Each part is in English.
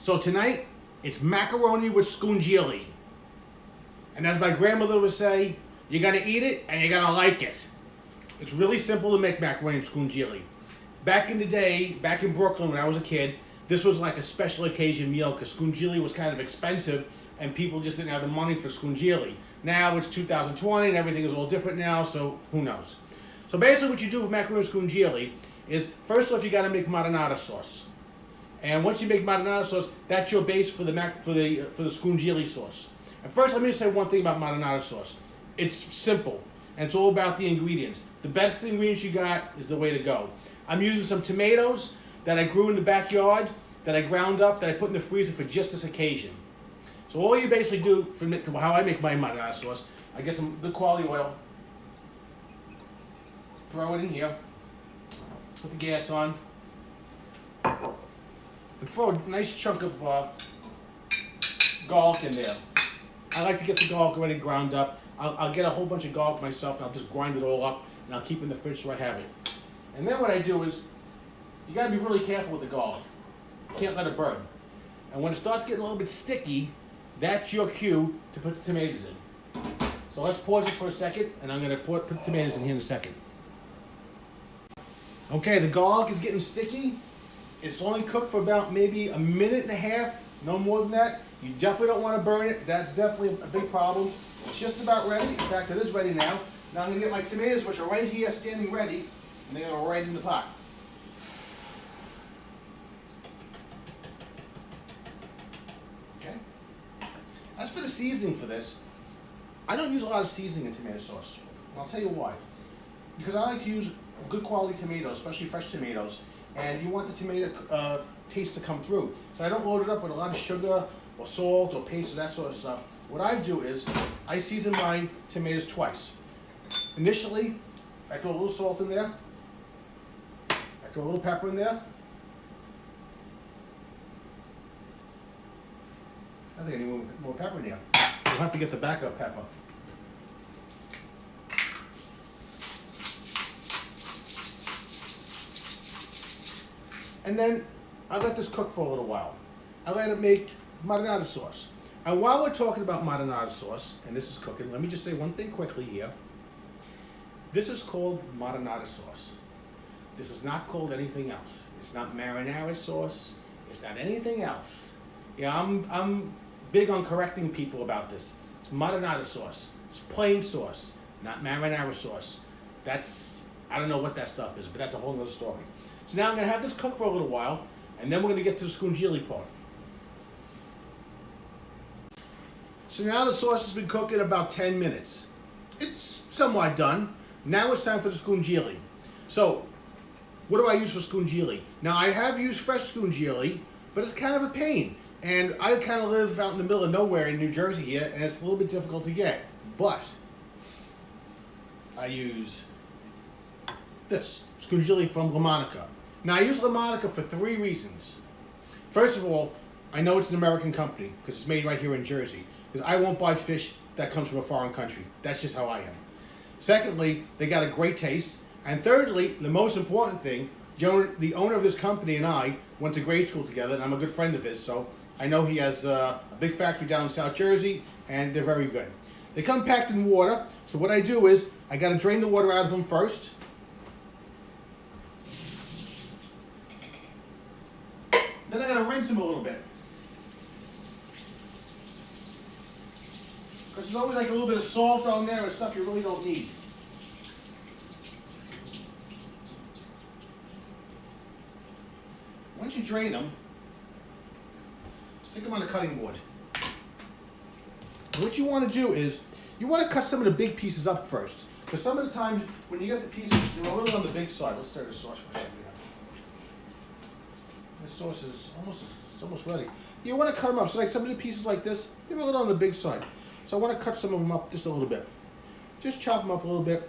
So tonight, it's macaroni with scungilli. And as my grandmother would say, you gotta eat it and you gotta like it. It's really simple to make macaroni and scungilli. Back in the day, back in Brooklyn when I was a kid, this was like a special occasion meal because scungilli was kind of expensive and people just didn't have the money for scungilli. Now it's 2020 and everything is all different now, so who knows. So basically what you do with macaroni and scungilli is, first off, you gotta make marinara sauce. And once you make marinara sauce, that's your base for the scungilli sauce. And first, let me just say one thing about marinara sauce. It's simple, and it's all about the ingredients. The best ingredients you got is the way to go. I'm using some tomatoes that I grew in the backyard, that I ground up, that I put in the freezer for just this occasion. So all you basically do, for how I make my marinara sauce, I get some good quality oil, throw it in here, put the gas on, and throw a nice chunk of garlic in there. I like to get the garlic already ground up. I'll get a whole bunch of garlic myself and I'll just grind it all up and I'll keep it in the fridge so I have it. And then what I do is, you gotta be really careful with the garlic. You can't let it burn. And when it starts getting a little bit sticky, that's your cue to put the tomatoes in. So let's pause it for a second and I'm gonna put the tomatoes in here in a second. Okay, the garlic is getting sticky. It's only cooked for about maybe a minute and a half, no more than that. You definitely don't want to burn it. That's definitely a big problem. It's just about ready. In fact, it is ready now. Now I'm going to get my tomatoes, which are right here standing ready, and they're going to go right in the pot. Okay. As for the seasoning for this, I don't use a lot of seasoning in tomato sauce. And I'll tell you why. Because I like to use good quality tomatoes, especially fresh tomatoes, and you want the tomato taste to come through. So I don't load it up with a lot of sugar or salt or paste or that sort of stuff. What I do is I season my tomatoes twice. Initially, I throw a little salt in there. I throw a little pepper in there. I think I need more pepper in here. You'll have to get the backup pepper. And then I let this cook for a little while. I let it make marinara sauce. And while we're talking about marinara sauce, and this is cooking, let me just say one thing quickly here. This is called marinara sauce. This is not called anything else. It's not marinara sauce. It's not anything else. Yeah, I'm big on correcting people about this. It's marinara sauce. It's plain sauce, not marinara sauce. I don't know what that stuff is, but that's a whole other story. So now I'm going to have this cook for a little while, and then we're going to get to the scungilli part. So now the sauce has been cooking about 10 minutes. It's somewhat done. Now it's time for the scungilli. So, what do I use for scungilli? Now I have used fresh scungilli, but it's kind of a pain. And I kind of live out in the middle of nowhere in New Jersey here, and it's a little bit difficult to get. But I use this, scungilli from La Monica. Now I use La Monica for 3 reasons. First of all, I know it's an American company because it's made right here in Jersey. Because I won't buy fish that comes from a foreign country. That's just how I am. Secondly, they got a great taste. And thirdly, the most important thing, the owner of this company and I went to grade school together, and I'm a good friend of his, so I know he has a big factory down in South Jersey, and they're very good. They come packed in water, so what I do is, I gotta drain the water out of them first. Then I gotta rinse them a little bit. Because there's always like a little bit of salt on there and stuff you really don't need. Once you drain them, stick them on the cutting board. And what you want to do is, you want to cut some of the big pieces up first. Because some of the times, when you get the pieces, they're a little on the big side. Let's stir the sauce for a second. This sauce is almost ready. You want to cut them up. So like some of the pieces like this, they're a little on the big side. So I want to cut some of them up just a little bit. Just chop them up a little bit.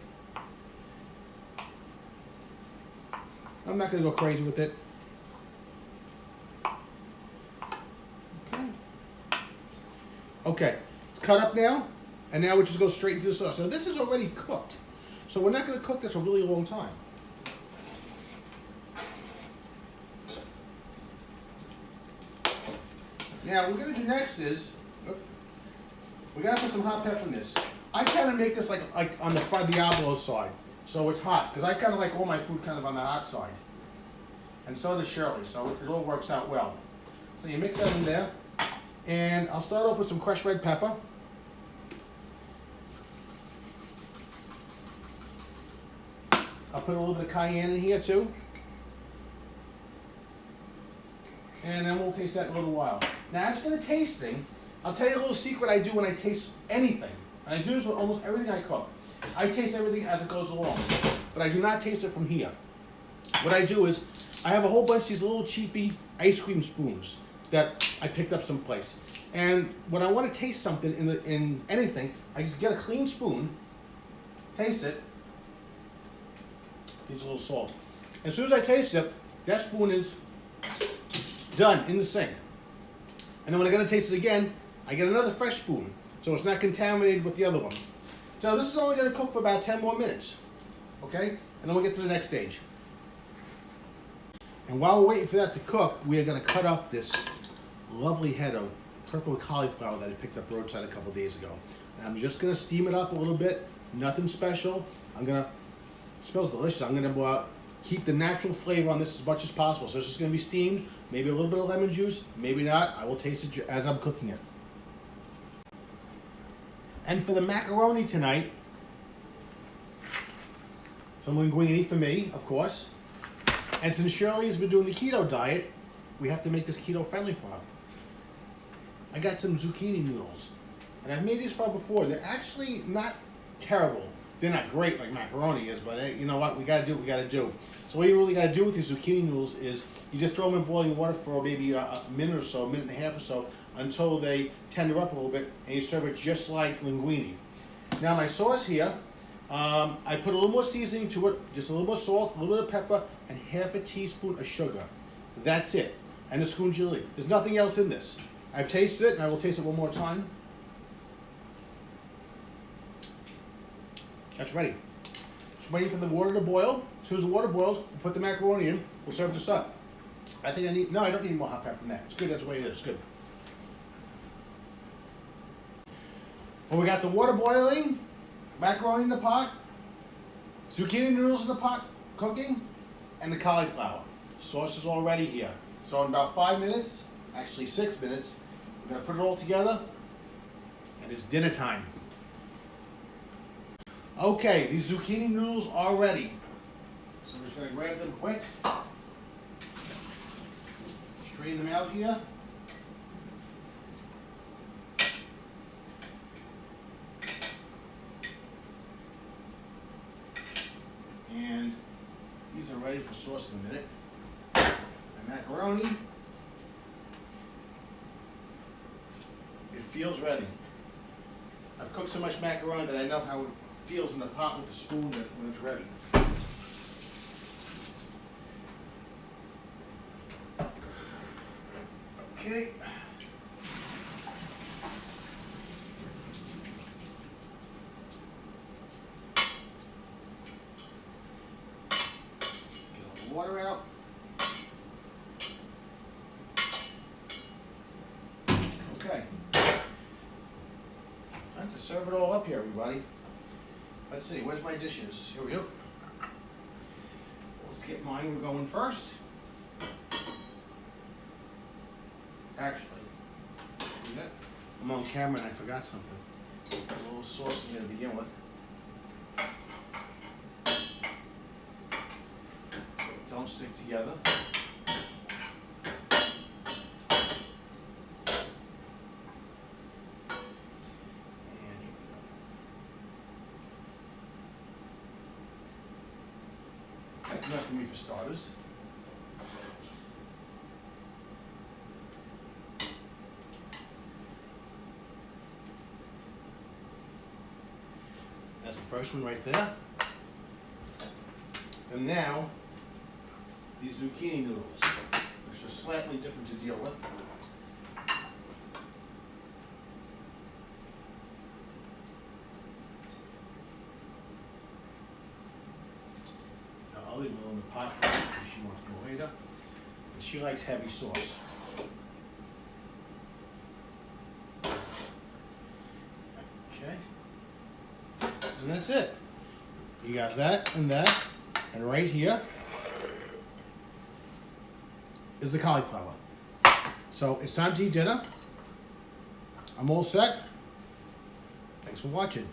I'm not going to go crazy with it. Okay, it's cut up now, and now we just go straight into the sauce. So this is already cooked. So we're not going to cook this a really long time. Now, what we're gonna do next is, we gotta put some hot pepper in this. I kind of make this like on the Fra Diablo side, so it's hot, because I kind of like all my food kind of on the hot side. And so does Shirley, so it all works out well. So you mix that in there, and I'll start off with some crushed red pepper. I'll put a little bit of cayenne in here too. And then we'll taste that in a little while. Now, as for the tasting, I'll tell you a little secret I do when I taste anything. And I do this with almost everything I cook. I taste everything as it goes along, but I do not taste it from here. What I do is, I have a whole bunch of these little cheapy ice cream spoons that I picked up someplace. And when I want to taste something in anything, I just get a clean spoon, taste it, needs a little salt. As soon as I taste it, that spoon is done in the sink. And then when I'm going to taste it again, I get another fresh spoon, so it's not contaminated with the other one. So this is only going to cook for about 10 more minutes, okay? And then we'll get to the next stage. And while we're waiting for that to cook, we are going to cut up this lovely head of purple cauliflower that I picked up roadside a couple days ago. And I'm just going to steam it up a little bit, nothing special. It smells delicious. I'm going to keep the natural flavor on this as much as possible. So it's just going to be steamed, maybe a little bit of lemon juice, maybe not. I will taste it as I'm cooking it. And for the macaroni tonight, some linguine for me, of course. And since Shirley has been doing the keto diet, we have to make this keto friendly for her. I got some zucchini noodles. And I've made these for her before. They're actually not terrible. They're not great like macaroni is, but you know what? We gotta do what we gotta do. So what you really gotta do with these zucchini noodles is you just throw them in boiling water for maybe a minute or so, a minute and a half or so, until they tender up a little bit, and you serve it just like linguine. Now my sauce here, I put a little more seasoning to it, just a little more salt, a little bit of pepper, and half a teaspoon of sugar. That's it. And the scungilli. There's nothing else in this. I've tasted it, and I will taste it one more time. That's ready. Just waiting for the water to boil. As soon as the water boils, we'll put the macaroni in. We'll serve this up. I don't need more hot pepper than that. It's good, that's the way it is. Good. Well, we got the water boiling, macaroni in the pot, zucchini noodles in the pot cooking, and the cauliflower. Sauce is all ready here. So in about 5 minutes, actually 6 minutes, we're gonna put it all together, and it's dinner time. Okay, these zucchini noodles are ready. So I'm just gonna grab them quick, straighten them out here. And these are ready for sauce in a minute. My macaroni, it feels ready. I've cooked so much macaroni that I know how it feels in the pot with the spoon when it's ready. Okay. Water out. Okay. Time to serve it all up here, everybody. Let's see, where's my dishes? Here we go. Let's get mine going first. Actually, I'm on camera and I forgot something. A little sauce in here to begin with. Don't stick together. And here we go. That's enough for me for starters. That's the first one right there. And now, these zucchini noodles, which are slightly different to deal with. Now I'll leave it in the pot for her if she wants to go later. And she likes heavy sauce. And that's it. You got that, and right here is the cauliflower. So it's time to eat dinner. I'm all set. Thanks for watching.